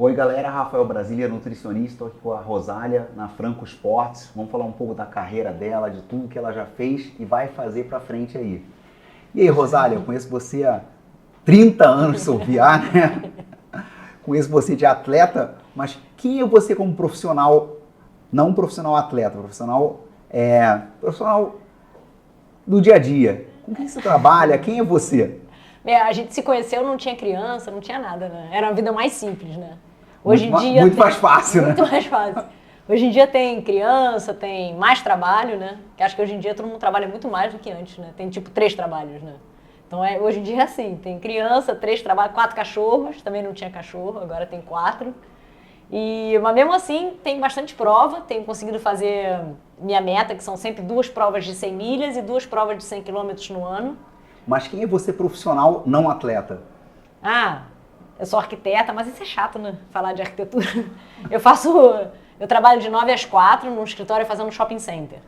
Oi galera, Rafael Brasília, nutricionista, estou aqui com a Rosália na Franco Esportes. Vamos falar um pouco da carreira dela, de tudo que ela já fez e vai fazer pra frente aí. E aí Rosália, eu conheço você há 30 anos, sou VA, né? Conheço você de atleta, mas quem é você como profissional, não um profissional atleta, profissional do dia a dia? Com quem você trabalha? Quem é você? A gente se conheceu, não tinha criança, não tinha nada, né? Era uma vida mais simples, né? Muito, Hoje em dia muito mais fácil, muito né? mais fácil. Hoje em dia tem criança, tem mais trabalho, né? Que acho que hoje em dia todo mundo trabalha muito mais do que antes, né? Tem tipo 3 trabalhos, né? Então hoje em dia é assim, tem criança, 3 trabalhos, 4 cachorros, também não tinha cachorro, agora tem 4. Mas mesmo assim tem bastante prova, tenho conseguido fazer minha meta, que são sempre 2 provas de 100 milhas e 2 provas de 100 quilômetros no ano. Mas quem é você profissional não atleta? Ah, eu sou arquiteta, mas isso é chato, né? Falar de arquitetura. Eu trabalho de 9 às 4 num escritório fazendo shopping center.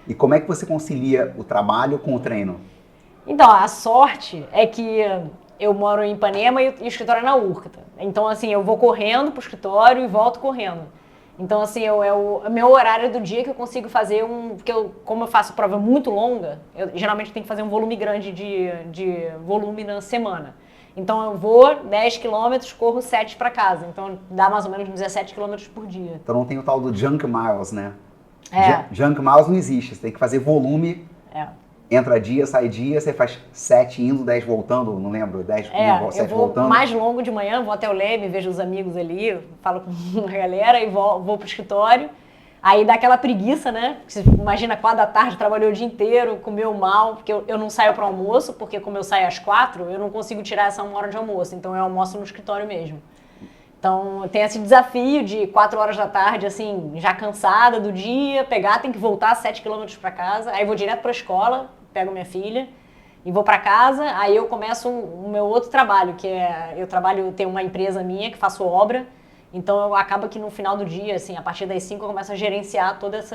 E como é que você concilia o trabalho com o treino? Então, a sorte é que eu moro em Ipanema e o escritório é na Urca. Então, assim, eu vou correndo pro escritório e volto correndo. Então, assim, é o meu horário do dia que eu consigo fazer porque como eu faço prova muito longa, eu geralmente tenho que fazer um volume grande de volume na semana. Então eu vou 10 quilômetros, corro 7 para casa. Então dá mais ou menos 17 quilômetros por dia. Então não tem o tal do junk miles, né? É. Junk miles não existe, você tem que fazer volume. É. Entra dia, sai dia, você faz 7 indo, 10 voltando, não lembro, 10 indo, 7 eu vou voltando. mais longo de manhã, vou até o Leme, vejo os amigos ali, falo com a galera e vou pro escritório. Aí dá aquela preguiça, né? Você imagina 4 da tarde, trabalhou o dia inteiro, comeu mal, porque eu não saio para almoço, porque como eu saio às 4, eu não consigo tirar essa 1 hora de almoço, então eu almoço no escritório mesmo. Então tem esse desafio de 4 horas da tarde, assim, já cansada do dia, tem que voltar 7 quilômetros para casa, aí vou direto para a escola, pego minha filha e vou para casa, aí eu começo o meu outro trabalho, que é, tenho uma empresa minha que faço obra. Então, acaba que no final do dia, assim, a partir das 5 eu começo a gerenciar todas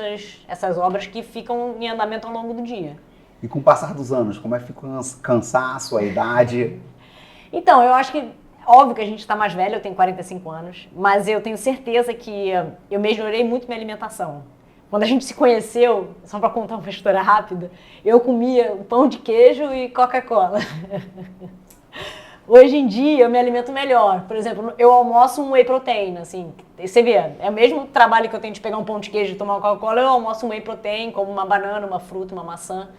essas obras que ficam em andamento ao longo do dia. E com o passar dos anos, como é que fica o cansaço, a idade? Então, eu acho que, óbvio que a gente está mais velho, eu tenho 45 anos, mas eu tenho certeza que eu melhorei muito minha alimentação. Quando a gente se conheceu, só para contar uma história rápida, eu comia pão de queijo e Coca-Cola. Hoje em dia eu me alimento melhor. Por exemplo, eu almoço um whey protein, assim. Você vê, é o mesmo trabalho que eu tenho de pegar um pão de queijo e tomar uma Coca-Cola, eu almoço um whey protein, como uma banana, uma fruta, uma maçã.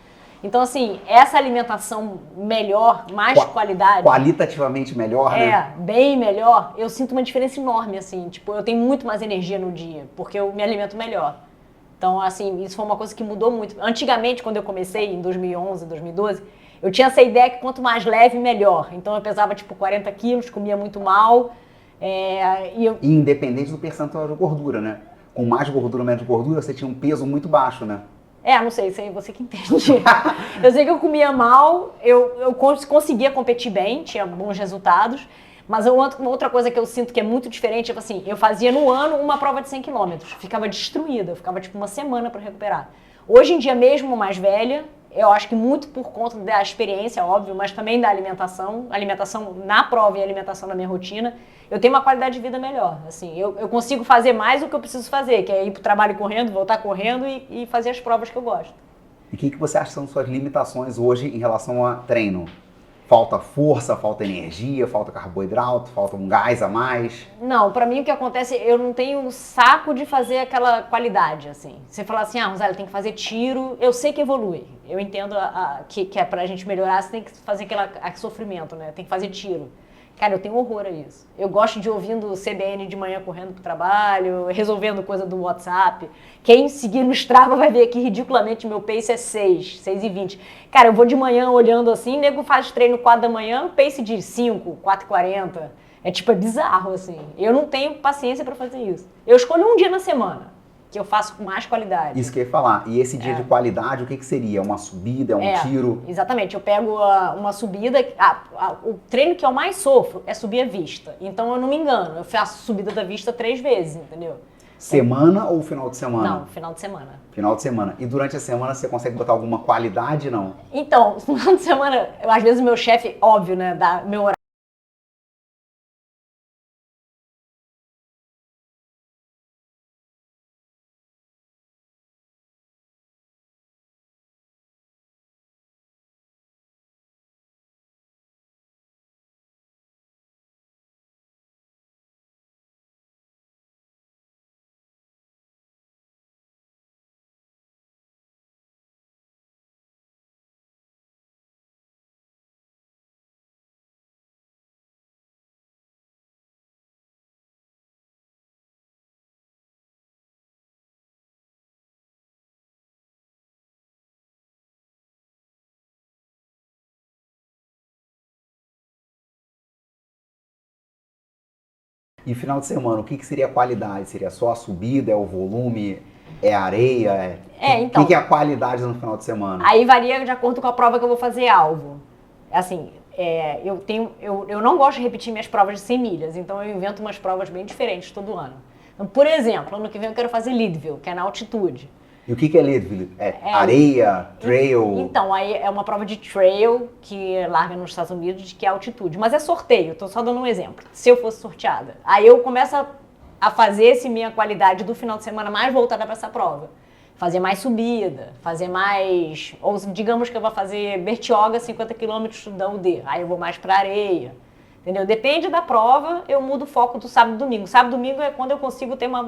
Então, assim, essa alimentação melhor, mais qualidade... Qualitativamente melhor, né? É, bem melhor. Eu sinto uma diferença enorme, assim. Tipo, eu tenho muito mais energia no dia, porque eu me alimento melhor. Então, assim, isso foi uma coisa que mudou muito. Antigamente, quando eu comecei, em 2011, 2012... eu tinha essa ideia que quanto mais leve, melhor. Então eu pesava tipo 40 quilos, comia muito mal. E independente do percentual de gordura, né? Com mais gordura, menos gordura, você tinha um peso muito baixo, né? Não sei, isso aí você que entende. Eu sei que eu comia mal, eu conseguia competir bem, tinha bons resultados. Mas uma outra coisa que eu sinto que é muito diferente, é assim, eu fazia no ano uma prova de 100 quilômetros, ficava destruída, eu ficava tipo uma semana para recuperar. Hoje em dia, mesmo mais velha, eu acho que muito por conta da experiência, óbvio, mas também da alimentação na prova e alimentação na minha rotina, eu tenho uma qualidade de vida melhor. Assim, eu consigo fazer mais o que eu preciso fazer, que é ir para o trabalho correndo, voltar correndo e fazer as provas que eu gosto. E o que você acha que são suas limitações hoje em relação a treino? Falta força, falta energia, falta carboidrato, falta um gás a mais? Não, pra mim o que acontece, eu não tenho saco de fazer aquela qualidade, assim. Você fala assim, Rosália, tem que fazer tiro, eu sei que evolui. Eu entendo que é pra gente melhorar, você tem que fazer aquele sofrimento, né? Tem que fazer tiro. Cara, eu tenho horror a isso. Eu gosto de ouvindo CBN de manhã correndo pro trabalho, resolvendo coisa do WhatsApp. Quem seguir no Strava vai ver que ridiculamente meu pace é 6h20. Cara, eu vou de manhã olhando assim, nego faz treino 4 da manhã, pace de 5, 4h40. É bizarro, assim. Eu não tenho paciência pra fazer isso. Eu escolho um dia na semana que eu faço com mais qualidade. Isso que eu ia falar. E esse dia de qualidade, o que seria? Uma subida, é um tiro? Exatamente. Eu pego uma subida... o treino que eu mais sofro é subir a vista. Então eu não me engano. Eu faço subida da vista 3 vezes, entendeu? Semana ou final de semana? Não, final de semana. Final de semana. E durante a semana você consegue botar alguma qualidade, não? Então, final de semana, às vezes o meu chefe, óbvio, né, dá meu horário E final de semana, o que seria a qualidade? Seria só a subida, é o volume, é a areia? Então. O que é a qualidade no final de semana? Aí varia de acordo com a prova que eu vou fazer alvo. Assim, eu não gosto de repetir minhas provas de 100 milhas, então eu invento umas provas bem diferentes todo ano. Então, por exemplo, ano que vem eu quero fazer Leadville, que é na altitude. E o que é Leadville? É areia, trail? Então, aí é uma prova de trail que larga nos Estados Unidos, que é altitude. Mas é sorteio, tô só dando um exemplo. Se eu fosse sorteada. Aí eu começo a fazer minha qualidade do final de semana mais voltada para essa prova. Fazer mais subida, fazer mais... Ou digamos que eu vou fazer Bertioga, 50 km da UD. Aí eu vou mais para areia. Entendeu? Depende da prova, eu mudo o foco do sábado e domingo. Sábado e domingo é quando eu consigo ter mais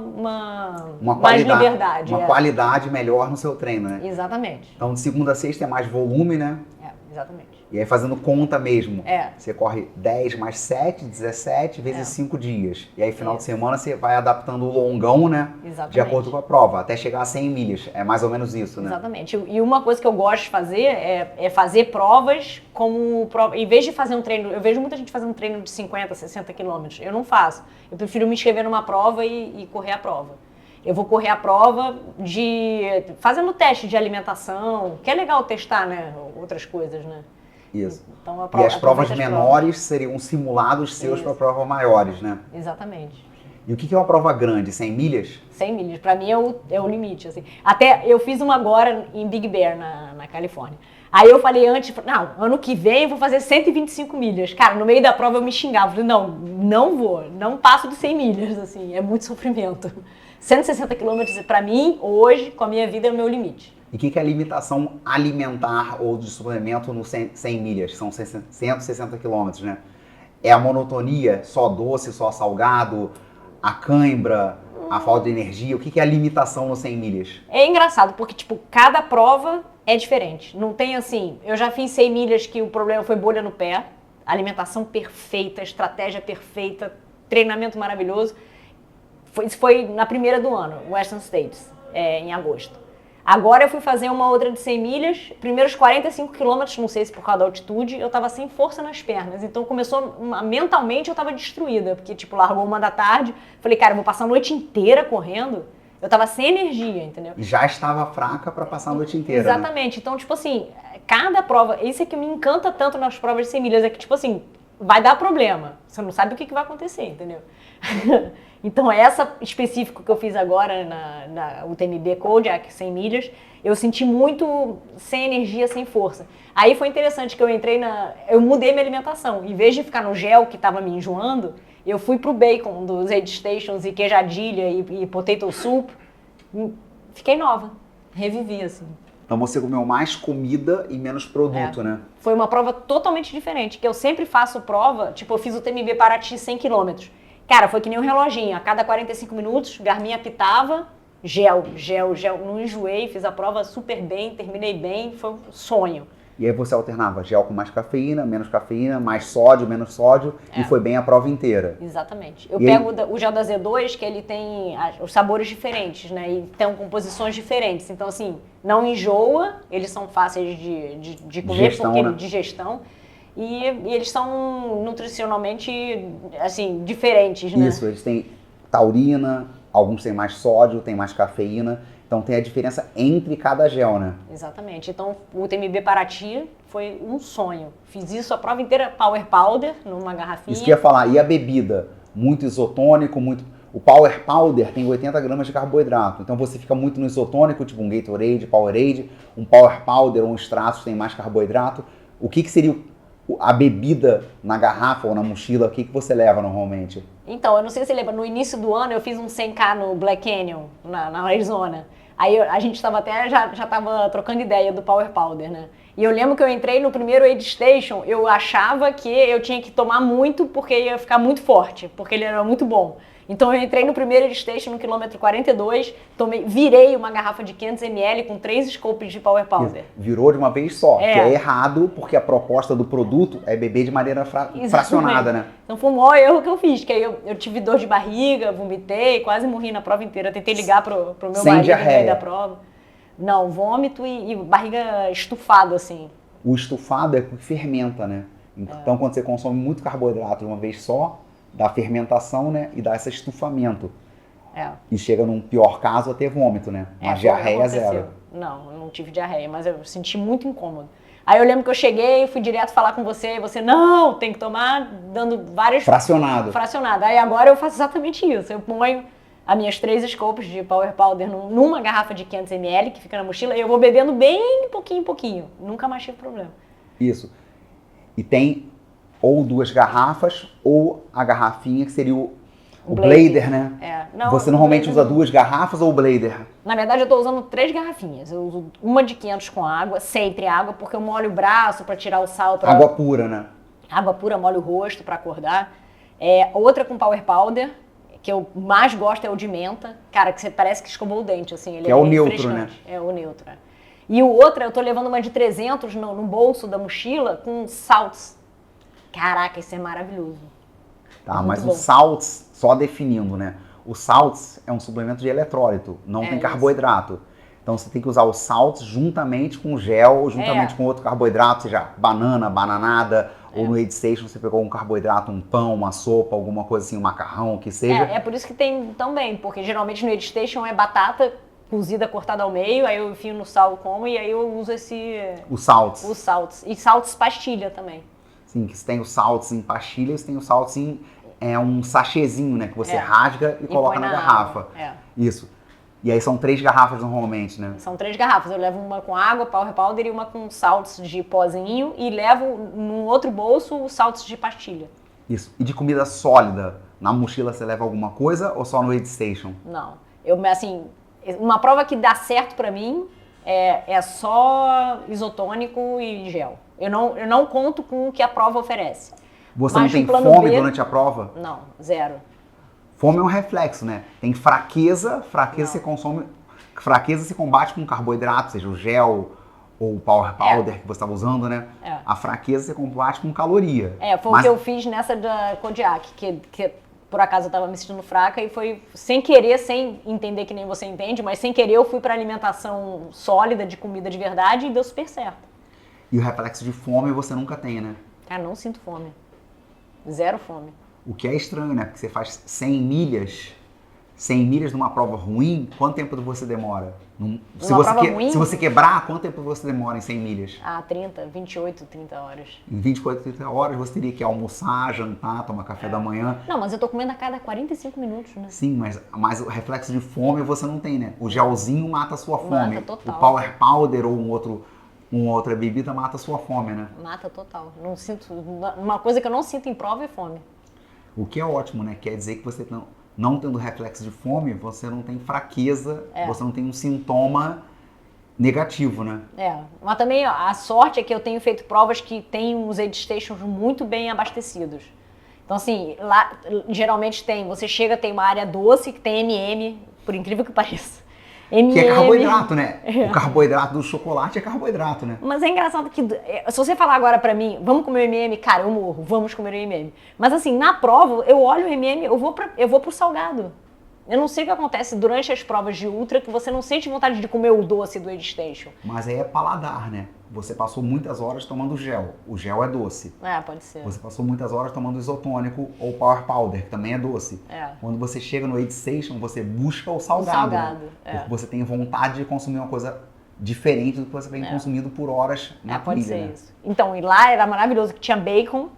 liberdade. Uma qualidade melhor no seu treino, né? Exatamente. Então, de segunda a sexta é mais volume, né? Exatamente. E aí fazendo conta mesmo. Você corre 10 mais 7, 17 vezes 5 dias. E aí final de semana você vai adaptando o longão, né? Exatamente. De acordo com a prova, até chegar a 100 milhas. É mais ou menos isso, né? Exatamente. E uma coisa que eu gosto de fazer é fazer provas como... Em vez de fazer um treino... Eu vejo muita gente fazendo um treino de 50, 60 quilômetros. Eu não faço. Eu prefiro me inscrever numa prova e correr a prova. Eu vou correr a prova fazendo teste de alimentação, que é legal testar, né? Outras coisas, né? Isso. Então, e as provas menores seriam simulados seus para provas maiores, né? Exatamente. E o que é uma prova grande? 100 milhas? 100 milhas. Para mim é o limite. Assim. Até eu fiz uma agora em Big Bear, na Califórnia. Aí eu falei antes, não, ano que vem eu vou fazer 125 milhas. Cara, no meio da prova eu me xingava. Falei, não vou, não passo de 100 milhas, assim, é muito sofrimento. 160 quilômetros, para mim, hoje, com a minha vida, é o meu limite. E o que é a limitação alimentar ou de suplemento no 100 milhas? São 160 quilômetros, né? É a monotonia, só doce, só salgado, a cãibra, a falta de energia? O que é a limitação no 100 milhas? É engraçado, porque, tipo, cada prova é diferente. Não tem assim... Eu já fiz 100 milhas que o problema foi bolha no pé, alimentação perfeita, estratégia perfeita, treinamento maravilhoso. Isso foi na primeira do ano, Western States, em agosto. Agora eu fui fazer uma outra de 100 milhas, primeiros 45 quilômetros, não sei se por causa da altitude, eu tava sem força nas pernas. Então mentalmente eu tava destruída, porque tipo, largou 1 da tarde, falei, cara, eu vou passar a noite inteira correndo, eu tava sem energia, entendeu? E já estava fraca para passar a noite inteira, exatamente, né? Então tipo assim, cada prova, isso é que me encanta tanto nas provas de 100 milhas, é que tipo assim, vai dar problema, você não sabe o que vai acontecer, entendeu? Então essa específica que eu fiz agora na UTMB Kodiak, 100 milhas, eu senti muito sem energia, sem força. Aí foi interessante que eu mudei minha alimentação. Em vez de ficar no gel que estava me enjoando, eu fui pro bacon dos aid stations e queijadilha e potato soup. Fiquei nova, revivi assim. Então você comeu mais comida e menos produto, né? Foi uma prova totalmente diferente, que eu sempre faço prova, tipo eu fiz o UTMB Paraty 100 km. Cara, foi que nem um reloginho, a cada 45 minutos, Garmin apitava, gel, não enjoei, fiz a prova super bem, terminei bem, foi um sonho. E aí você alternava gel com mais cafeína, menos cafeína, mais sódio, menos sódio, e foi bem a prova inteira. Exatamente. Eu pego o gel da Z2, que ele tem os sabores diferentes, né, e tem composições diferentes, então assim, não enjoa, eles são fáceis de comer, porque digestão. E eles são nutricionalmente, assim, diferentes, né? Isso, eles têm taurina, alguns têm mais sódio, têm mais cafeína. Então tem a diferença entre cada gel, né? Exatamente. Então o UTMB Paraty foi um sonho. Fiz isso a prova inteira, Power Powder, numa garrafinha. Isso que eu ia falar. E a bebida? Muito isotônico, muito... O Power Powder tem 80 gramas de carboidrato. Então você fica muito no isotônico, tipo um Gatorade, Powerade. Um Power Powder ou um Stratos tem mais carboidrato. O que seria a bebida na garrafa ou na mochila? O que você leva normalmente? Então, eu não sei se você lembra, no início do ano eu fiz um 100K no Black Canyon, na Arizona. Aí a gente já estava trocando ideia do Power Powder, né? E eu lembro que eu entrei no primeiro aid station, eu achava que eu tinha que tomar muito porque ia ficar muito forte, porque ele era muito bom. Então eu entrei no primeiro aid station no quilômetro 42, virei uma garrafa de 500 ml com 3 scopes de Power Powder. Virou de uma vez só, que é errado, porque a proposta do produto é beber de maneira fracionada, né? Então foi o maior erro que eu fiz, que aí eu tive dor de barriga, vomitei, quase morri na prova inteira. Tentei ligar pro meu marido no meio da prova. Não, vômito e barriga estufada, assim. O estufado é o que fermenta, né? Então quando você consome muito carboidrato de uma vez só, da fermentação, né? E dá esse estufamento. É. E chega num pior caso a ter vômito, né? Mas diarreia é zero. Não, eu não tive diarreia, mas eu senti muito incômodo. Aí eu lembro que eu cheguei, fui direto falar com você, e você, não, tem que tomar, dando várias... Fracionado. Aí agora eu faço exatamente isso. Eu ponho as minhas 3 scopes de Power Powder numa garrafa de 500 ml, que fica na mochila, e eu vou bebendo bem pouquinho em pouquinho. Nunca mais tive problema. Isso. E tem ou 2 garrafas, ou a garrafinha, que seria o blader, né? Não, você normalmente usa 2 garrafas ou o blader? Na verdade, eu estou usando 3 garrafinhas. Eu uso uma de 500 com água, sempre água, porque eu molho o braço para tirar o sal. Água pura, né? Água pura, molho o rosto para acordar. Outra com Power Powder, que eu mais gosto é o de menta. Cara, que você parece que escovou o dente, assim. Ele que é o neutro, né? É o neutro. E o outro, eu tô levando uma de 300 no bolso da mochila com salts. Caraca, isso é maravilhoso. Tá, mas o salts, só definindo, né? O salts é um suplemento de eletrólito, não tem carboidrato. Isso. Então você tem que usar o salts juntamente com o gel, juntamente com outro carboidrato, seja banana, bananada, ou no Aid Station você pegou um carboidrato, um pão, uma sopa, alguma coisa assim, um macarrão, o que seja. É por isso que tem também, porque geralmente no Aid Station é batata cozida, cortada ao meio, aí eu enfio no sal como e aí eu uso o salts. Os salts. E salts pastilha também. Sim, que você tem o salts em pastilha, você tem o salts em um sachêzinho, né? Que você rasga e coloca na garrafa. Isso. E aí são 3 garrafas normalmente, né? São 3 garrafas. Eu levo uma com água, Power Powder, e uma com salts de pozinho. E levo num outro bolso os salts de pastilha. Isso. E de comida sólida, na mochila você leva alguma coisa ou só no Aid Station? Não. Uma prova que dá certo pra mim é só isotônico e gel. Eu não conto com o que a prova oferece. Você não tem fome durante a prova? Não, zero. Fome é um reflexo, né? Tem fraqueza se combate com carboidrato, seja o gel ou o Power Powder que você estava usando, né? A fraqueza se combate com caloria. O que eu fiz nessa da Kodiak, que por acaso eu estava me sentindo fraca e foi sem querer, sem entender que nem você entende, mas sem querer eu fui para alimentação sólida, de comida de verdade e deu super certo. E o reflexo de fome você nunca tem, né? Cara, não sinto fome. Zero fome. O que é estranho, né? Porque você faz 100 milhas numa prova ruim, quanto tempo você demora? Se você quebrar, quanto tempo você demora em 100 milhas? 28, 30 horas. Em 24, 30 horas você teria que almoçar, jantar, tomar café da manhã. Não, mas eu tô comendo a cada 45 minutos, né? Sim, mas o reflexo de fome você não tem, né? O gelzinho mata a sua fome. Mata total. O Power Powder ou uma outra bebida mata a sua fome, né? Mata total. Não sinto. Uma coisa que eu não sinto em prova é fome. O que é ótimo, né? Quer dizer que você não tendo reflexo de fome, você não tem fraqueza, você não tem um sintoma negativo, né? Mas também a sorte é que eu tenho feito provas que tem uns aid stations muito bem abastecidos. Então assim, lá geralmente você chega, tem uma área doce que tem MM, por incrível que pareça. Que é carboidrato, né? O carboidrato do chocolate é carboidrato, né? Mas é engraçado que, se você falar agora pra mim, vamos comer o MM, cara, eu morro, vamos comer o MM. Mas assim, na prova, eu olho o MM, eu vou pro salgado. Eu não sei o que acontece durante as provas de ultra, que você não sente vontade de comer o doce do Aid Station. Mas aí é paladar, né? Você passou muitas horas tomando gel. O gel é doce. Pode ser. Você passou muitas horas tomando isotônico ou Power Powder, que também é doce. Quando você chega no Aid Station, você busca o salgado. Né? Porque você tem vontade de consumir uma coisa diferente do que você vem consumindo por horas na pode trilha, ser né? isso. Então, e lá era maravilhoso, que tinha bacon,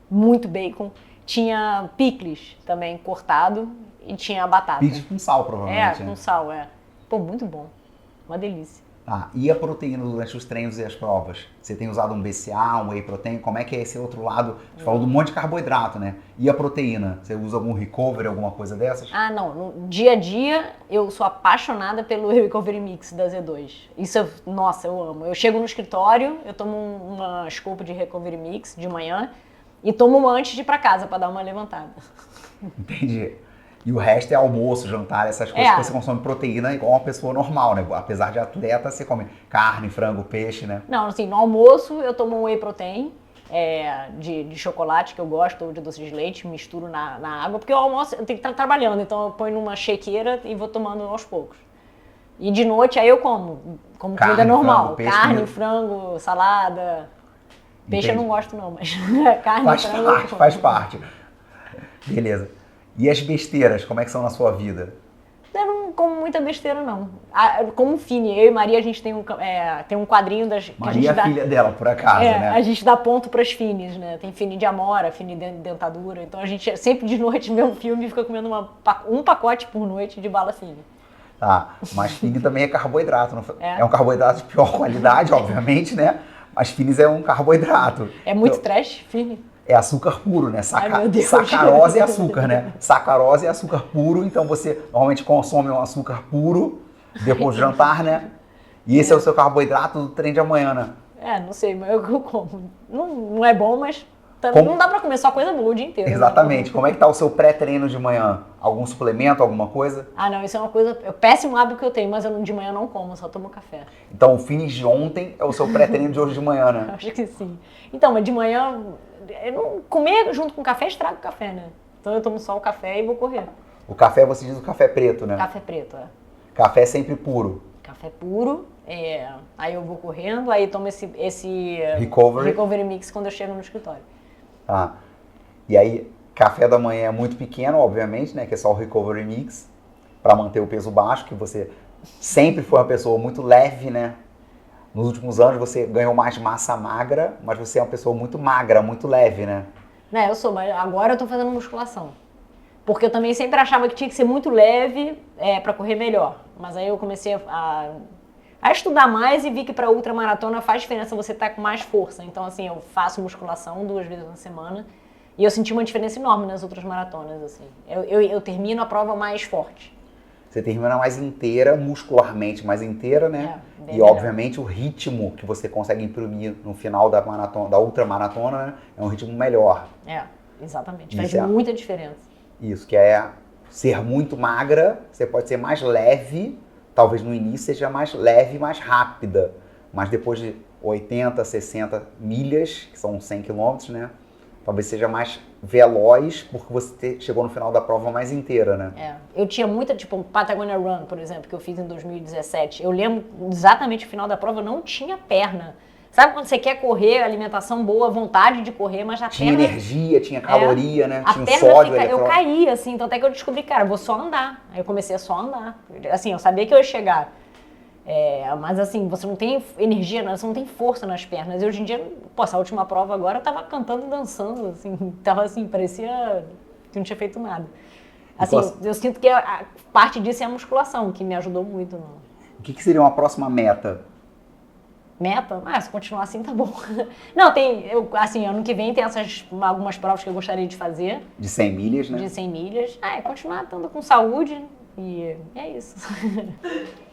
muito bacon. Tinha picles também cortado e tinha batata. Picles com sal, provavelmente. Com sal, Pô, muito bom. Uma delícia. Tá, e a proteína durante os treinos e as provas? Você tem usado um BCA, um Whey Protein? Como é que é esse outro lado? Você falou de um monte de carboidrato, né? E a proteína? Você usa algum recovery, alguma coisa dessas? Não. No dia a dia, eu sou apaixonada pelo Recovery Mix da Z2. Isso, nossa, eu amo. Eu chego no escritório, eu tomo uma scoop de Recovery Mix de manhã e tomo uma antes de ir pra casa pra dar uma levantada. Entendi. E o resto é almoço, jantar, essas coisas que você consome proteína igual uma pessoa normal, né? Apesar de atleta, você come carne, frango, peixe, né? Não, assim, no almoço eu tomo um Whey Protein de chocolate, que eu gosto, ou de doce de leite, misturo na água, porque o almoço eu tenho que estar trabalhando, então eu ponho numa shakeira e vou tomando aos poucos. E de noite aí eu como comida normal, carne, frango, salada. Peixe eu não gosto não, mas carne, faz parte. Beleza. E as besteiras, como é que são na sua vida? Eu não como muita besteira, não. Como Fini, eu e Maria, a gente tem um quadrinho das... que a gente Maria é dá, filha dela, por acaso, né? a gente dá ponto pras Finis, né? Tem Fini de amora, Fini de dentadura. Então a gente sempre de noite vê um filme e fica comendo um pacote por noite de bala Fini. Tá, mas Fini também é carboidrato. Não? É. É um carboidrato de pior qualidade, obviamente, né? Mas Finis é um carboidrato. É muito Então, trash, Fini? é açúcar puro, né? Ai, meu Deus. Sacarose é açúcar, né? Sacarose é açúcar puro, então você normalmente consome um açúcar puro depois do jantar, né? E esse é o seu carboidrato do trem de amanhã, né? Não sei, mas eu como. Não é bom, mas Como- não dá pra comer só coisa boa o dia inteiro. Exatamente. Né? Como é que tá o seu pré-treino de manhã? Algum suplemento, alguma coisa? Não, isso é uma coisa... É um péssimo hábito que eu tenho, mas eu de manhã não como, só tomo café. Então o Finis de ontem é o seu pré-treino de hoje de manhã, né? Acho que sim. Então, mas de manhã, comer junto com café estraga o café, né? Então eu tomo só o café e vou correr. O café, você diz o café preto, né? Café preto, Café sempre puro. Café puro, aí eu vou correndo, aí tomo esse Recovery. Mix quando eu chego no escritório. Tá. E aí, café da manhã é muito pequeno, obviamente, né? Que é só o Recovery Mix, para manter o peso baixo, que você sempre foi uma pessoa muito leve, né? Nos últimos anos você ganhou mais massa magra, mas você é uma pessoa muito magra, muito leve, né? Eu sou, mas agora eu tô fazendo musculação. Porque eu também sempre achava que tinha que ser muito leve para correr melhor. Mas aí eu comecei a estudar mais e vi que para ultramaratona faz diferença você estar com mais força. Então, assim, eu faço musculação 2 vezes na semana e eu senti uma diferença enorme nas outras maratonas, assim. Eu termino a prova mais forte. Você termina mais inteira, muscularmente mais inteira, né? Bem E melhor. obviamente o ritmo que você consegue imprimir no final da maratona, da ultramaratona, né? É um ritmo melhor. Exatamente. Isso Faz muita diferença. Isso, que é ser muito magra, você pode ser mais leve, talvez no início seja mais leve e mais rápida, mas depois de 80, 60 milhas, que são 100 quilômetros, né? Talvez seja mais veloz, porque você chegou no final da prova mais inteira, né? Eu tinha muita, tipo, Patagonia Run, por exemplo, que eu fiz em 2017. Eu lembro exatamente o final da prova, eu não tinha perna. Sabe quando você quer correr, alimentação boa, vontade de correr, mas a Tinha perna... energia, tinha caloria, né? A Tinha o perna sódio, eu caí, assim, então até que eu descobri, cara, eu vou só andar. Aí eu comecei a só andar. Assim, eu sabia que eu ia chegar. Mas assim, você não tem energia, você não tem força nas pernas. E hoje em dia, essa última prova agora, eu tava cantando e dançando, assim, tava assim, parecia que não tinha feito nada. Assim, eu sinto que a parte disso é a musculação, que me ajudou muito. O que seria uma próxima meta? Meta? Se continuar assim, tá bom. Não, assim, ano que vem tem algumas provas que eu gostaria de fazer. De 100 milhas, né? De 100 milhas. Continuar estando com saúde e é isso.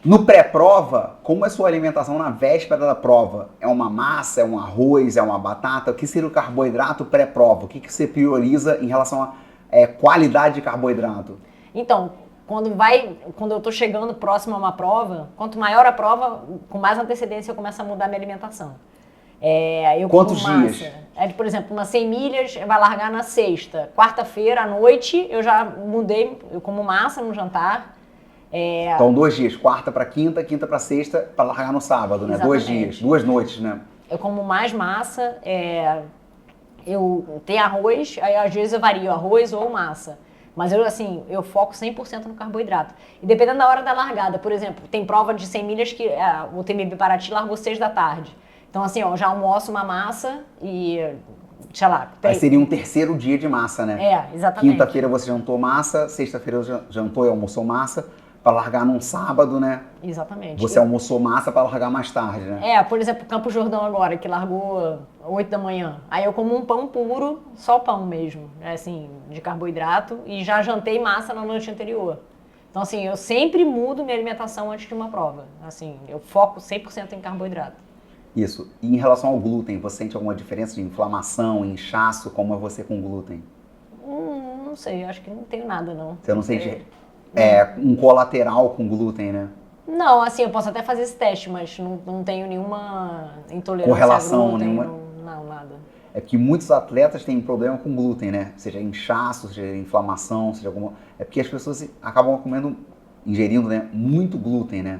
No pré-prova, como é a sua alimentação na véspera da prova? É uma massa, é um arroz, é uma batata? O que seria o carboidrato pré-prova? O que você prioriza em relação à qualidade de carboidrato? Então, quando eu tô chegando próximo a uma prova, quanto maior a prova, com mais antecedência eu começo a mudar minha alimentação. Quantos dias? Por exemplo, umas 100 milhas vai largar na sexta. Quarta-feira, à noite, eu já mudei, eu como massa no jantar. Então 2 dias, quarta para quinta, quinta para sexta, para largar no sábado, né? Exatamente. 2 dias, 2 noites, né? Eu como mais massa, eu tenho arroz, aí às vezes eu vario arroz ou massa. Mas eu foco 100% no carboidrato. E dependendo da hora da largada, por exemplo, tem prova de 100 milhas que o TMB Paraty largou 6 da tarde. Então eu já almoço uma massa e, sei lá... Aí seria um terceiro dia de massa, né? Exatamente. Quinta-feira você jantou massa, sexta-feira jantou e almoçou massa, para largar num sábado, né? Exatamente. Você almoçou massa para largar mais tarde, né? Por exemplo, Campo Jordão agora, que largou 8 da manhã. Aí eu como um pão puro, só pão mesmo, assim, de carboidrato, e já jantei massa na noite anterior. Então, assim, eu sempre mudo minha alimentação antes de uma prova. Assim, eu foco 100% em carboidrato. Isso. E em relação ao glúten, você sente alguma diferença de inflamação, inchaço? Como é você com glúten? Não sei, acho que não tenho nada, não. Você não sente um colateral com glúten, né? Não, assim, eu posso até fazer esse teste, mas não tenho nenhuma intolerância Correlação, a glúten, nenhuma... não, nada. É que muitos atletas têm problema com glúten, né? Seja inchaço, seja inflamação, seja alguma... É porque as pessoas acabam ingerindo, né, muito glúten, né?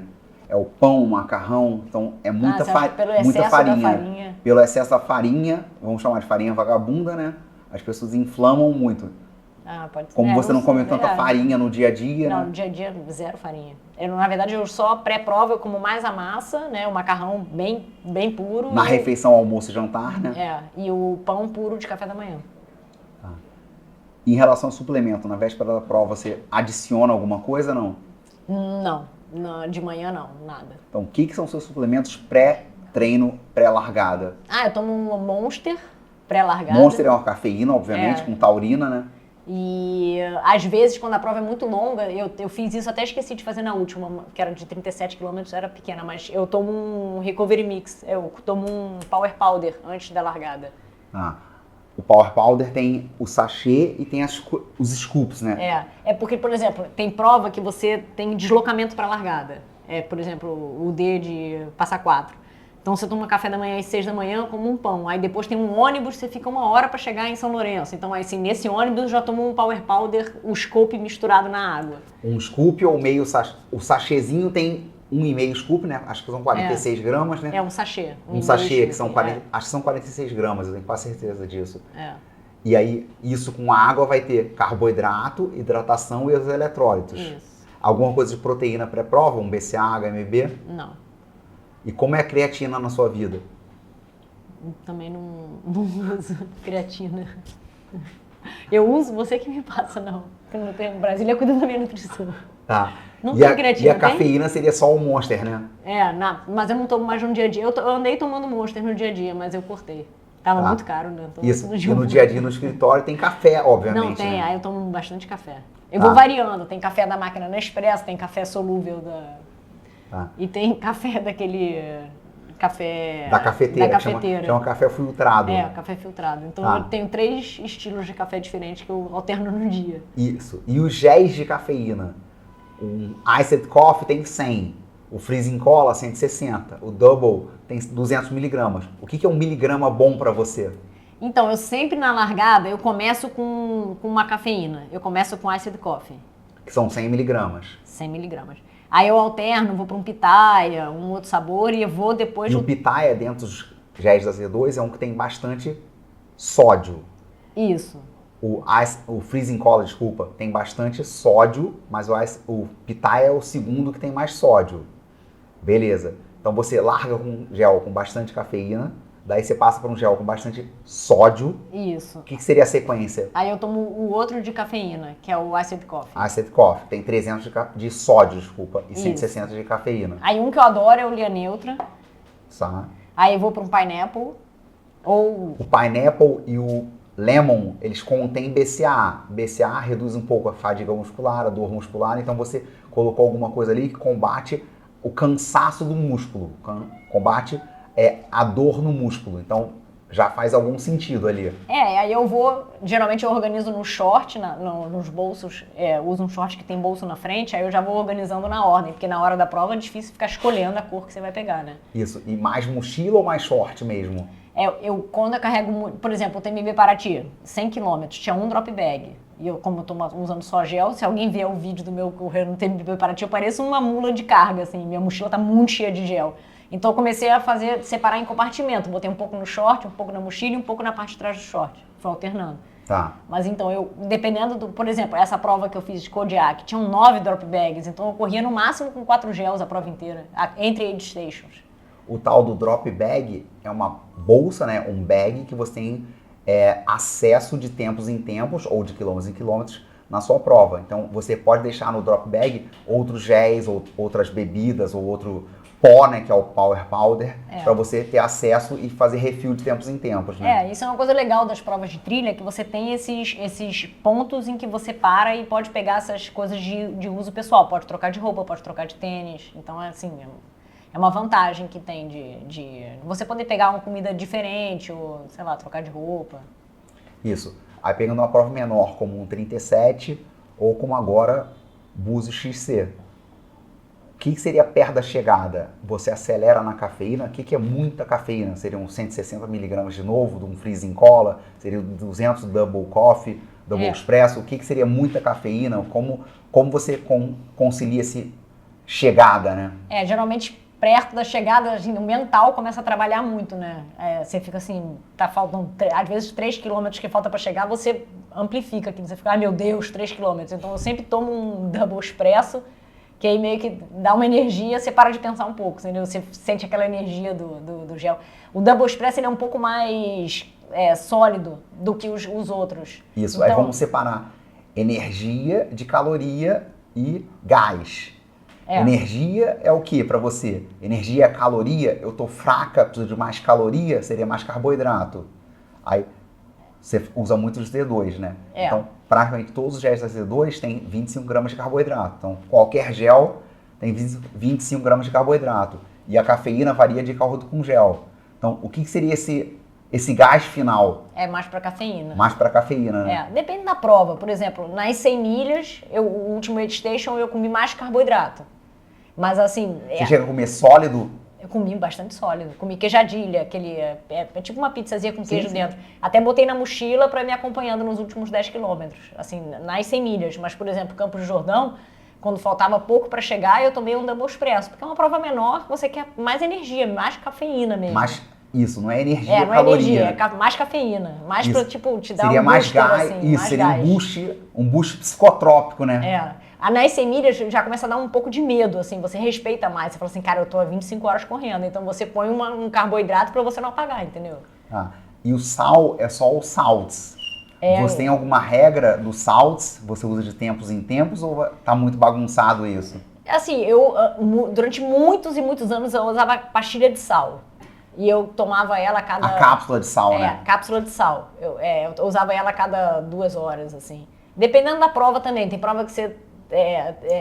É o pão, o macarrão, então é muita, muita farinha. Pelo excesso da farinha, vamos chamar de farinha vagabunda, né? As pessoas inflamam muito. Pode ser. Como você não come tanta verdade. farinha no dia a dia, Não, né? no dia a dia, zero farinha. Na verdade, eu só pré-prova, eu como mais a massa, né? O macarrão bem puro. Na refeição, almoço e jantar, né? E o pão puro de café da manhã. Em relação ao suplemento, na véspera da prova, você adiciona alguma coisa, não? Não, de manhã não, nada. Então, o que são seus suplementos pré-treino, pré-largada? Eu tomo um Monster pré-largada. Monster é uma cafeína, obviamente, com taurina, né? E às vezes, quando a prova é muito longa, eu fiz isso, até esqueci de fazer na última, que era de 37 km, era pequena, mas eu tomo um Recovery Mix, eu tomo um Power Powder antes da largada. O Power Powder tem o sachê e tem os scoops, né? É porque, por exemplo, tem prova que você tem deslocamento para largada. Por exemplo, o D de passar 4. Então você toma café da manhã às 6 da manhã, como um pão. Aí depois tem um ônibus, você fica 1 hora para chegar em São Lourenço. Então, assim, nesse ônibus eu já tomo um Power Powder, o scoop misturado na água. Um scoop ou meio sachê. O sachêzinho tem 1,5 scoop, né? Acho que são 46 gramas, né? Um sachê. Um sachê, que são 40, acho que são 46 gramas, eu tenho quase certeza disso. E aí, isso com a água vai ter carboidrato, hidratação e os eletrólitos. Isso. Alguma coisa de proteína pré-prova, um BCA, HMB? Não. E como é a creatina na sua vida? Também não uso creatina. Eu uso, você que me passa, não. Porque não tem, Brasília cuida da minha nutrição. Tá. Não tem creatina, e a cafeína seria só o Monster, né? Mas eu não tomo mais no dia a dia. Eu andei tomando Monster no dia a dia, mas eu cortei. Tava muito caro, né? Isso, e no dia a dia no escritório tem café, obviamente. Não, tem. Né? Aí eu tomo bastante café. Eu vou variando. Tem café da máquina Nespresso, tem café solúvel e tem café daquele... Café... Da cafeteira. Da cafeteira. Chama café filtrado. Café filtrado. Então eu tenho 3 estilos de café diferentes que eu alterno no dia. Isso. E os géis de cafeína? O Iced Coffee tem 100. O Freezing Cola, 160. O Double tem 200 miligramas. O que é um miligrama bom para você? Então, eu sempre na largada, eu começo com uma cafeína. Eu começo com Iced Coffee. Que são 100 miligramas. 100 miligramas. Aí eu alterno, vou para um pitaia, um outro sabor e eu vou depois... E o pitaia, dentro dos géis da Z2, é um que tem bastante sódio. Isso. O Freezing Cola, desculpa, tem bastante sódio, mas o pitaia é o segundo que tem mais sódio. Beleza. Então você larga com um gel com bastante cafeína, daí você passa para um gel com bastante sódio. Isso. O que seria a sequência? Aí eu tomo o outro de cafeína, que é o Iced Coffee. Iced Coffee. Tem 300 de sódio, desculpa, e 160 de cafeína. Aí um que eu adoro é o Lia Neutra. Tá. Aí eu vou para um Pineapple. Ou... O Pineapple e o Lemon, eles contêm BCAA. BCAA reduz um pouco a fadiga muscular, a dor muscular. Então você colocou alguma coisa ali que combate o cansaço do músculo. Combate a dor no músculo. Então já faz algum sentido ali. Aí eu vou, geralmente eu organizo no short, nos bolsos, uso um short que tem bolso na frente, aí eu já vou organizando na ordem, porque na hora da prova é difícil ficar escolhendo a cor que você vai pegar, né? Isso, e mais mochila ou mais short mesmo? Quando eu carrego, por exemplo, o TMB Paraty, 100 km, tinha um drop bag. E eu, como eu tô usando só gel, se alguém ver o vídeo do meu correr no TMB Paraty, eu pareço uma mula de carga, assim, minha mochila tá muito cheia de gel. Então eu comecei a separar em compartimento, botei um pouco no short, um pouco na mochila e um pouco na parte de trás do short, foi alternando. Tá. Mas então, dependendo por exemplo, essa prova que eu fiz de Kodiak, tinham 9 drop bags, então eu corria no máximo com 4 gels a prova inteira, entre aid stations. O tal do drop bag é uma bolsa, né, um bag que você tem acesso de tempos em tempos ou de quilômetros em quilômetros na sua prova. Então você pode deixar no drop bag outros géis, ou outras bebidas, ou outro pó, né, que é o Power Powder, para você ter acesso e fazer refill de tempos em tempos. Né? Isso é uma coisa legal das provas de trilha, que você tem esses pontos em que você para e pode pegar essas coisas de uso pessoal. Pode trocar de roupa, pode trocar de tênis. Então, assim, é uma vantagem que tem de você poder pegar uma comida diferente ou, sei lá, trocar de roupa. Isso. Aí pegando uma prova menor, como um 37 ou como agora Búzios XC. O que seria perto da chegada? Você acelera na cafeína. O que é muita cafeína? Seriam 160 miligramas de novo, de um freezing cola? Seria 200 double coffee, double espresso? O que seria muita cafeína? Como você concilia esse chegada, né? Geralmente perto da chegada, assim, o mental começa a trabalhar muito, né? Você fica assim, tá faltando, às vezes, 3 quilômetros que falta para chegar, você amplifica aquilo. Você fica, ai meu Deus, 3 quilômetros. Então eu sempre tomo um double expresso, que aí meio que dá uma energia, você para de pensar um pouco, entendeu? Você sente aquela energia do gel. O double expresso ele é um pouco mais sólido do que os outros. Isso, então, aí vamos separar energia de caloria e gás. Energia é o que para você? Energia é caloria, eu tô fraca, preciso de mais caloria, seria mais carboidrato. Aí você usa muito os Z2, né? Então, praticamente todos os géis da Z2 têm 25 gramas de carboidrato. Então, qualquer gel tem 25 gramas de carboidrato. E a cafeína varia de acordo com o gel. Então, o que seria esse gás final? É mais para cafeína. Mais para cafeína, né? Depende da prova. Por exemplo, nas 100 milhas, o último Aid Station, eu comi mais carboidrato. Mas assim... Você chega a comer sólido? Eu comi bastante sólido. Comi queijadilha, aquele... É tipo uma pizzazinha com queijo dentro. Até botei na mochila para me acompanhando nos últimos 10 quilômetros. Assim, nas 100 milhas. Mas, por exemplo, Campos do Jordão, quando faltava pouco para chegar, eu tomei um double expresso. Porque é uma prova menor, você quer mais energia, mais cafeína mesmo. Mas isso, não é energia, não caloria. É energia, é mais cafeína. Mais isso. para, tipo, te dar seria um mais booster, gás, assim. isso, mais seria gás. um boost psicotrópico, né? Nas 100 milhas já começa a dar um pouco de medo, assim, você respeita mais. Você fala assim, cara, eu tô há 25 horas correndo, então você põe um carboidrato para você não apagar, entendeu? E o sal é só o salts. Você tem alguma regra dos salts? Você usa de tempos em tempos ou tá muito bagunçado isso? Assim, eu durante muitos e muitos anos eu usava pastilha de sal. E eu tomava ela a cada... A cápsula de sal, né? Cápsula de sal. Eu usava ela a cada 2 horas, assim. Dependendo da prova também. Tem prova que você...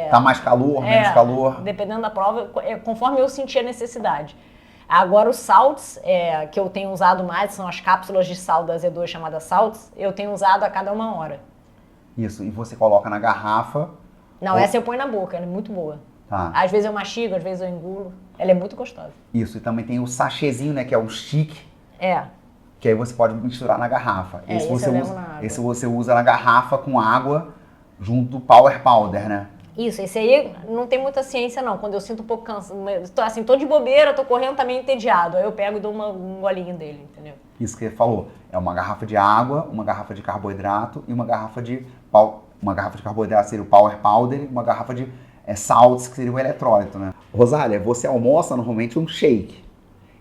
Tá mais calor, menos calor? Dependendo da prova, conforme eu sentia a necessidade. Agora, os salts, que eu tenho usado mais, são as cápsulas de sal da Z2 chamadas salts, eu tenho usado a cada 1 hora. Isso, e você coloca na garrafa... Não, essa eu ponho na boca, ela é muito boa. Às vezes eu mastigo, às vezes eu engulo. Ela é muito gostosa. Isso, e também tem o sachêzinho, né, que é o stick. Que aí você pode misturar na garrafa. Esse você usa na garrafa com água junto do Power Powder, né? Isso, esse aí não tem muita ciência não. Quando eu sinto um pouco cansado, assim, tô de bobeira, tô correndo, tá meio entediado. Aí eu pego e dou um golinho dele, entendeu? Isso que você falou. É uma garrafa de água, uma garrafa de carboidrato e uma garrafa de carboidrato seria o Power Powder, uma garrafa de salts, que seria o eletrólito, né? Rosália, você almoça normalmente um shake.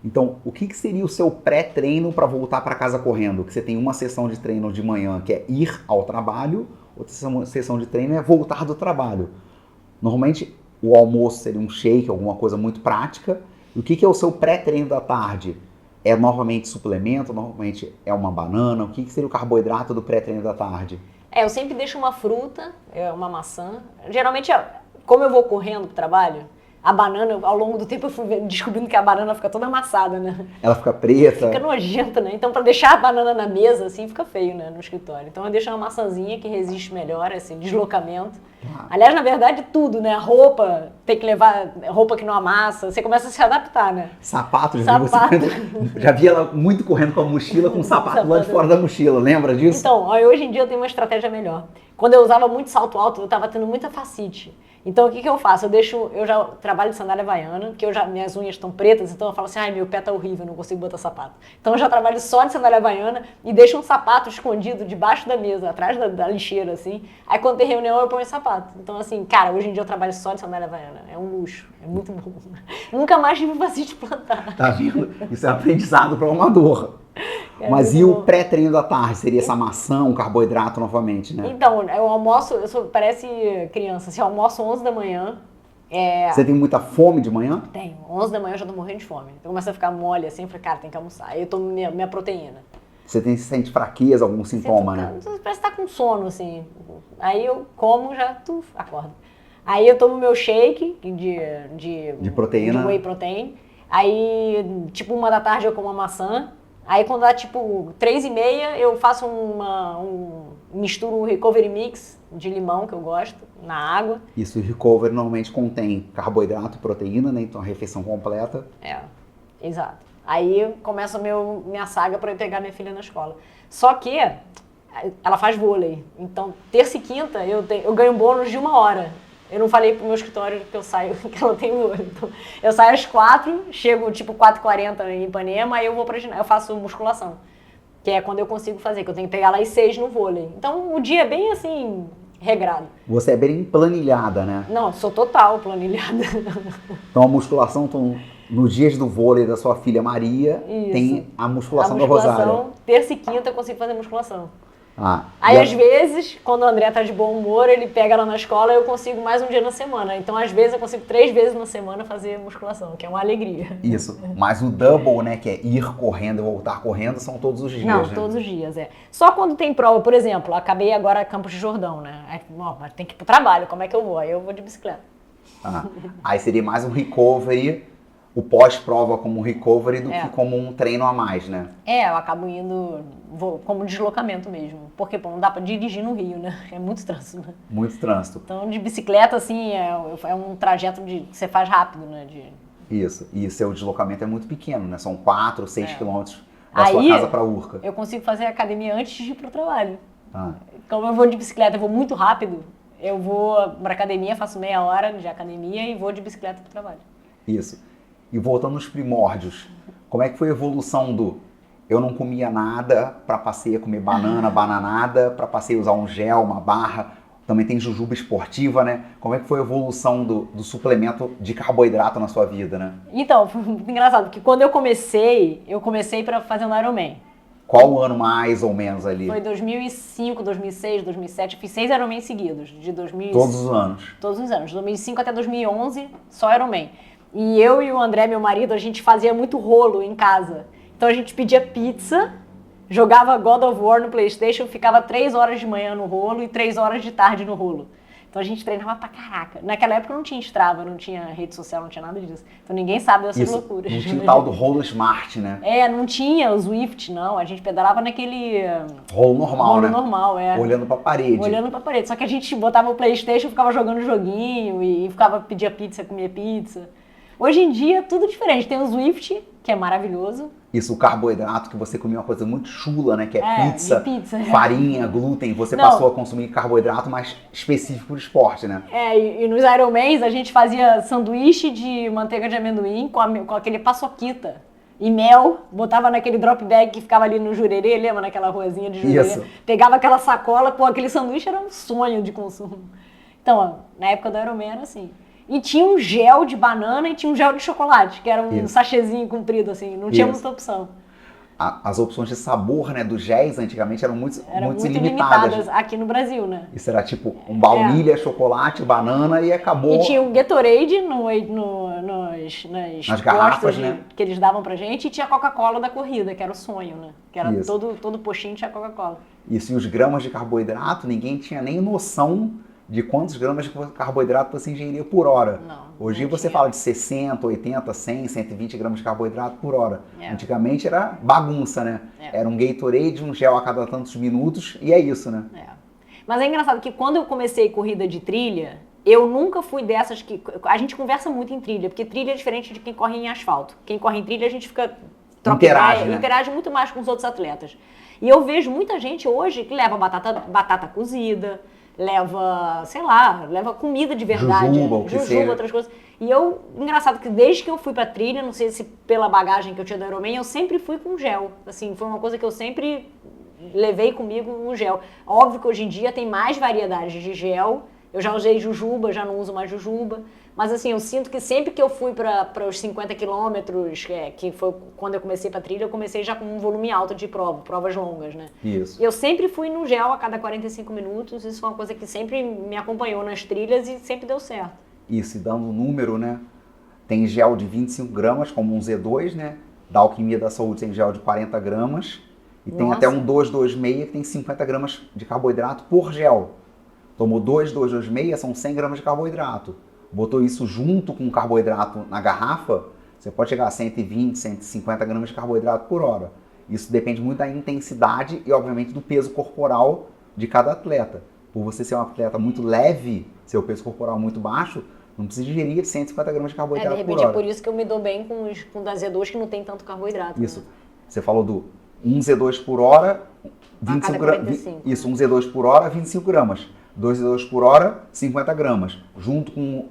Então, o que seria o seu pré-treino para voltar para casa correndo? Que você tem uma sessão de treino de manhã, que é ir ao trabalho, outra sessão de treino é voltar do trabalho. Normalmente, o almoço seria um shake, alguma coisa muito prática. E o que é o seu pré-treino da tarde? É novamente suplemento, normalmente é uma banana? O que seria o carboidrato do pré-treino da tarde? Eu sempre deixo uma fruta, uma maçã. Geralmente, como eu vou correndo pro trabalho, a banana, ao longo do tempo eu fui descobrindo que a banana fica toda amassada, né? Ela fica preta. Fica nojenta, né? Então, pra deixar a banana na mesa, assim, fica feio, né? No escritório. Então, eu deixo uma maçãzinha que resiste melhor, assim, deslocamento. Aliás, na verdade, tudo, né? A roupa, tem que levar roupa que não amassa. Você começa a se adaptar, né? Sapato. Já vi ela muito correndo com a mochila, com o sapato lá de fora da mochila. Lembra disso? Então, hoje em dia eu tenho uma estratégia melhor. Quando eu usava muito salto alto, eu tava tendo muita fascite. Então, o que eu faço? Eu já trabalho de sandália havaiana, que minhas unhas estão pretas, então eu falo assim, ai, meu pé tá horrível, não consigo botar sapato. Então, eu já trabalho só de sandália havaiana e deixo um sapato escondido debaixo da mesa, atrás da lixeira, assim. Aí, quando tem reunião, eu ponho sapato. Então, assim, cara, hoje em dia eu trabalho só de sandália havaiana. É um luxo, é muito bom. Nunca mais tive fascite plantar. Tá vendo? Isso é aprendizado para o amador. Mas e o pré-treino da tarde? Seria essa maçã, um carboidrato novamente, né? Então, eu almoço, parece criança, se eu almoço 11 da manhã... Você tem muita fome de manhã? Tenho. 11 da manhã eu já tô morrendo de fome. Então começa a ficar mole assim, eu falei, cara, tem que almoçar. Aí eu tomo minha proteína. Você sente fraqueza, algum sintoma, né? Parece que tá com sono, assim. Aí eu como, já acordo. Aí eu tomo meu shake de proteína. De whey protein. Aí, tipo, 1 da tarde eu como uma maçã. Aí quando dá tipo 3h30, eu faço misturo um recovery mix de limão, que eu gosto, na água. Isso, o recovery normalmente contém carboidrato e proteína, né? Então a refeição completa. Exato. Aí começa minha saga para eu pegar minha filha na escola. Só que ela faz vôlei. Então, terça e quinta eu ganho um bônus de 1 hora. Eu não falei pro meu escritório que eu saio, que ela tem o olho. Então, eu saio às 4, chego tipo 4h40 em Ipanema, aí eu vou pra ginásio, eu faço musculação. Que é quando eu consigo fazer, que eu tenho que pegar lá às 6 no vôlei. Então o dia é bem assim, regrado. Você é bem planilhada, né? Não, sou total planilhada. Então a musculação, nos dias do vôlei da sua filha Maria, Isso. tem a musculação da Rosália. Terça e quinta eu consigo fazer musculação. Aí às vezes, quando o André tá de bom humor, ele pega ela na escola e eu consigo mais um dia na semana. Então, às vezes, eu consigo 3 vezes na semana fazer musculação, que é uma alegria. Isso. Mas o double, né, que é ir correndo e voltar correndo, são todos os dias, Não, né? todos os dias, é. Só quando tem prova, por exemplo, acabei agora Campos de Jordão, né? Aí, mas tem que ir pro trabalho, como é que eu vou? Aí eu vou de bicicleta. Aí seria mais um recovery, o pós-prova como um recovery do que como um treino a mais, né? Eu acabo indo, vou como deslocamento mesmo. Porque, pô, não dá pra dirigir no Rio, né? É muito trânsito, né? Muito trânsito. Então, de bicicleta, assim, é um trajeto que você faz rápido, né? Isso. E seu deslocamento é muito pequeno, né? São 4 ou 6 quilômetros da sua casa pra Urca. Eu consigo fazer academia antes de ir pro trabalho. Como eu vou de bicicleta, eu vou muito rápido, eu vou pra academia, faço meia hora de academia e vou de bicicleta pro trabalho. Isso. E voltando nos primórdios, como é que foi a evolução do eu não comia nada, pra passei a comer bananada, pra passei a usar um gel, uma barra, também tem jujuba esportiva, né? Como é que foi a evolução do suplemento de carboidrato na sua vida, né? Então, foi muito engraçado, porque quando eu comecei para fazer um Ironman. Qual o ano mais ou menos ali? Foi 2005, 2006, 2007, eu fiz 6 Ironman seguidos, de 2000. Todos os anos? Todos os anos, de 2005 até 2011, só Ironman. E eu e o André, meu marido, a gente fazia muito rolo em casa. Então a gente pedia pizza, jogava God of War no PlayStation, ficava 3 horas de manhã no rolo e 3 horas de tarde no rolo. Então a gente treinava pra caraca. Naquela época não tinha Strava, não tinha rede social, não tinha nada disso. Então ninguém sabe dessas loucuras. Não tinha o tal do rolo Smart, né? Não tinha o Zwift, não. A gente pedalava naquele... Rolo normal, rolo né? normal, Olhando pra parede. Olhando pra parede. Só que a gente botava o PlayStation, ficava jogando joguinho e pedia pizza, comia pizza. Hoje em dia, tudo diferente. Tem o Zwift, que é maravilhoso. Isso, o carboidrato, que você comia uma coisa muito chula, né? Que é pizza, farinha, glúten. Você passou a consumir carboidrato mais específico do esporte, né? E nos Ironmans a gente fazia sanduíche de manteiga de amendoim com aquele paçoquita e mel. Botava naquele drop bag que ficava ali no Jurerê, lembra? Naquela ruazinha de Jurerê. Isso. Pegava aquela sacola, aquele sanduíche era um sonho de consumo. Então, na época do Ironman era assim. E tinha um gel de banana e tinha um gel de chocolate, que era um sachêzinho comprido, assim, não tinha muita opção. As opções de sabor, né, dos géis antigamente eram muito muito limitadas aqui no Brasil, né? Isso era tipo um baunilha, chocolate, banana e acabou. E tinha o Gatorade nas garrafas, né? Que eles davam pra gente, e tinha a Coca-Cola da corrida, que era o sonho, né? Que era todo postinho tinha Coca-Cola. Isso, e os gramas de carboidrato, ninguém tinha nem noção de quantos gramas de carboidrato você ingeriria por hora. Hoje você fala de 60, 80, 100, 120 gramas de carboidrato por hora. Antigamente era bagunça, né? Era um Gatorade, um gel a cada tantos minutos e é isso, né? Mas é engraçado que quando eu comecei corrida de trilha, eu nunca fui dessas que... A gente conversa muito em trilha, porque trilha é diferente de quem corre em asfalto. Quem corre em trilha a gente fica... interage muito mais com os outros atletas. E eu vejo muita gente hoje que leva batata cozida, leva comida de verdade. Jujuba, outras coisas. E engraçado que desde que eu fui pra trilha, não sei se pela bagagem que eu tinha do Ironman, eu sempre fui com gel. Assim, foi uma coisa que eu sempre levei comigo, o gel. Óbvio que hoje em dia tem mais variedades de gel. Eu já usei jujuba, já não uso mais jujuba. Mas assim, eu sinto que sempre que eu fui para os 50 quilômetros, que foi quando eu comecei pra trilha, eu comecei já com um volume alto de provas longas, né? Isso. Eu sempre fui no gel a cada 45 minutos, isso foi uma coisa que sempre me acompanhou nas trilhas e sempre deu certo. Isso, e dando um número, né? Tem gel de 25 gramas, como um Z2, né? Da Alquimia da Saúde tem gel de 40 gramas. E tem até um 226 que tem 50 gramas de carboidrato por gel. Tomou 226, são 100 gramas de carboidrato. Botou isso junto com o carboidrato na garrafa, você pode chegar a 120, 150 gramas de carboidrato por hora. Isso depende muito da intensidade e, obviamente, do peso corporal de cada atleta. Por você ser um atleta muito leve, seu peso corporal muito baixo, não precisa ingerir 150 gramas de carboidrato por hora. De repente é por isso que eu me dou bem com da Z2, que não tem tanto carboidrato. Isso. Né? Você falou do 1 Z2 por hora, 25 gramas. Isso, 1 Z2 por hora, 25 gramas. 2 Z2 por hora, 50 gramas. Junto com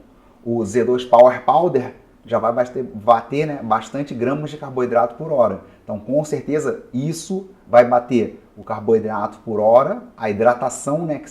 o Z2 Power Powder, já vai bater né, bastante gramas de carboidrato por hora. Então, com certeza, isso vai bater o carboidrato por hora, a hidratação, né, que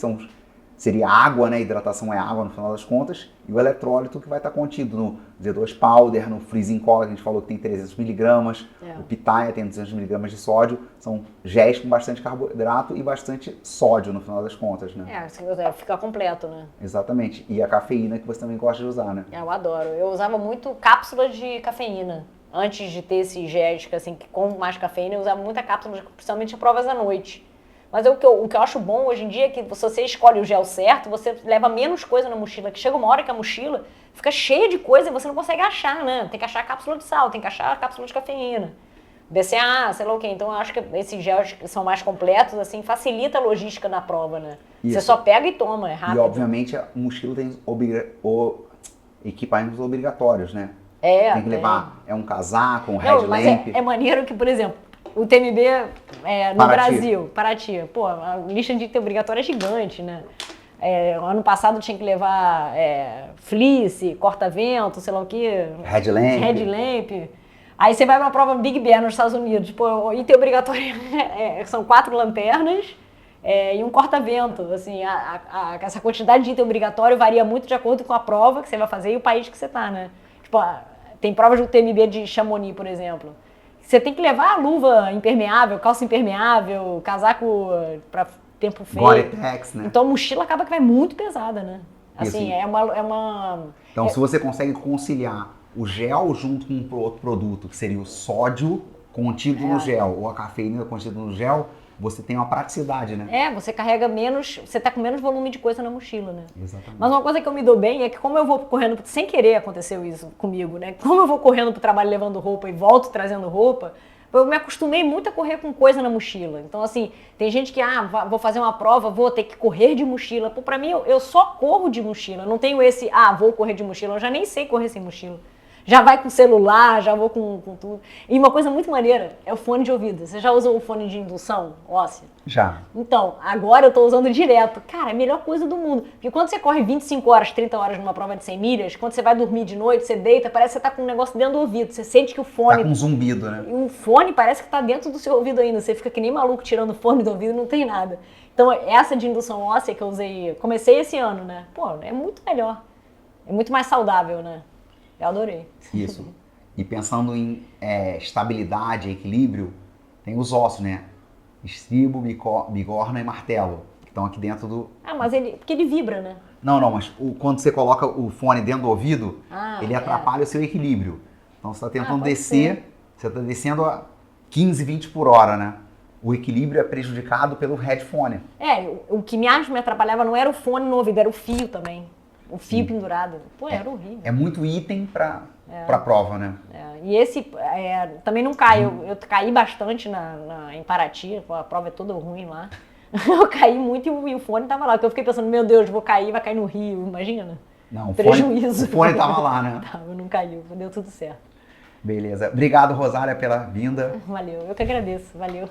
seria água, né, hidratação é água no final das contas, e o eletrólito que vai estar contido no Z2 Powder, no Freezing Cola, que a gente falou que tem 300 miligramas, o Pitaya tem 200 miligramas de sódio, são géis com bastante carboidrato e bastante sódio no final das contas, né? Fica completo, né? Exatamente. E a cafeína que você também gosta de usar, né? Eu adoro. Eu usava muito cápsulas de cafeína. Antes de ter esse géis, assim, que com mais cafeína, eu usava muita cápsula, principalmente em provas à noite. Mas o que eu acho bom hoje em dia é que se você escolhe o gel certo, você leva menos coisa na mochila, que chega uma hora que a mochila fica cheia de coisa e você não consegue achar, né? Tem que achar a cápsula de sal, tem que achar a cápsula de cafeína, BCAA, sei lá o quê. Então eu acho que esses gels que são mais completos, assim, facilita a logística na prova, né? Isso. Você só pega e toma, é rápido. E obviamente a mochila tem equipamentos obrigatórios, né? Tem que levar um casaco, um headlamp. É maneiro que, por exemplo, o TMB no Brasil, Paraty, pô, a lista de item obrigatória é gigante, né? Ano passado tinha que levar fleece, corta-vento, sei lá o quê. Headlamp. Aí você vai pra prova Big Bear nos Estados Unidos. Pô, o item obrigatório são 4 lanternas e um corta-vento. Assim, essa quantidade de item obrigatório varia muito de acordo com a prova que você vai fazer e o país que você tá, né? Tipo, tem provas do TMB de Chamonix, por exemplo. Você tem que levar a luva impermeável, calça impermeável, casaco para tempo feio. Gore-Tex, né? Então a mochila acaba que vai muito pesada, né? Assim, é uma... Então se você consegue conciliar o gel junto com um outro produto, que seria o sódio contido no gel, ou a cafeína contida no gel, você tem uma praticidade, né? Você carrega menos, você tá com menos volume de coisa na mochila, né? Exatamente. Mas uma coisa que eu me dou bem é que como eu vou correndo, sem querer aconteceu isso comigo, né? Como eu vou correndo pro trabalho levando roupa e volto trazendo roupa, eu me acostumei muito a correr com coisa na mochila. Então, assim, tem gente que, vou fazer uma prova, vou ter que correr de mochila. Pô, pra mim, eu só corro de mochila. Eu não tenho esse, vou correr de mochila. Eu já nem sei correr sem mochila. Já vai com celular, já vou com tudo. E uma coisa muito maneira é o fone de ouvido. Você já usou o fone de indução óssea? Já. Então, agora eu tô usando direto. Cara, é a melhor coisa do mundo. Porque quando você corre 25 horas, 30 horas numa prova de 100 milhas, quando você vai dormir de noite, você deita, parece que você tá com um negócio dentro do ouvido. Você sente que o fone... Tá com um zumbido, né? E o fone parece que tá dentro do seu ouvido ainda. Você fica que nem maluco tirando o fone do ouvido e não tem nada. Então, essa de indução óssea que eu usei, comecei esse ano, né? Pô, é muito melhor. É muito mais saudável, né? Eu adorei. Isso. E pensando em estabilidade, equilíbrio, tem os ossos, né? Estribo, bigorna e martelo, que estão aqui dentro do... mas porque ele vibra, né? Não, mas quando você coloca o fone dentro do ouvido, ele atrapalha o seu equilíbrio. Então você está tentando descer, você está descendo a 15, 20 por hora, né? O equilíbrio é prejudicado pelo headphone. O que mais me atrapalhava não era o fone no ouvido, era o fio também. O fio pendurado. Pô, era horrível. É muito item pra prova, né? E esse também não cai. Eu caí bastante em Paraty, a prova é toda ruim lá. Eu caí muito e o fone tava lá. Porque eu fiquei pensando, meu Deus, vou cair, vai cair no rio, imagina. Não, prejuízo. O fone tava lá, né? Não caiu, deu tudo certo. Beleza. Obrigado, Rosália, pela vinda. Valeu, eu que agradeço. Valeu.